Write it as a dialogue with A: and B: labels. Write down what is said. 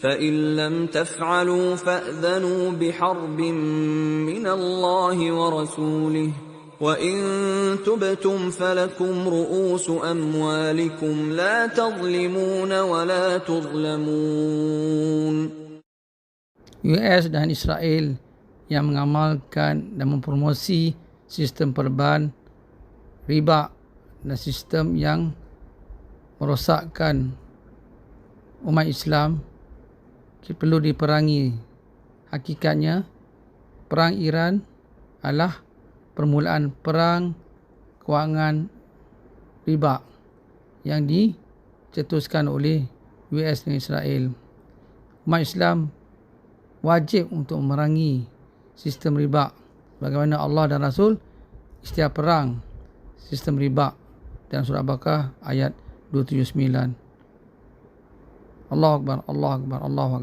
A: فإن لم تفعلوا فأذنوا بحرب من الله ورسوله وإن تبتم فلكم رؤوس أموالكم لا تظلمون ولا تظلمون.
B: US dan Israel yang mengamalkan dan mempromosi sistem perban riba dan sistem yang merosakkan umat Islam perlu diperangi. Hakikatnya, perang Iran adalah permulaan perang kewangan riba yang dicetuskan oleh US dan Israel. Umat Islam wajib untuk memerangi sistem riba. Bagaimana Allah dan Rasul istiar perang sistem riba dalam surah Al-Baqarah ayat 279. Allahu Akbar, Allahu Akbar, Allahu Akbar.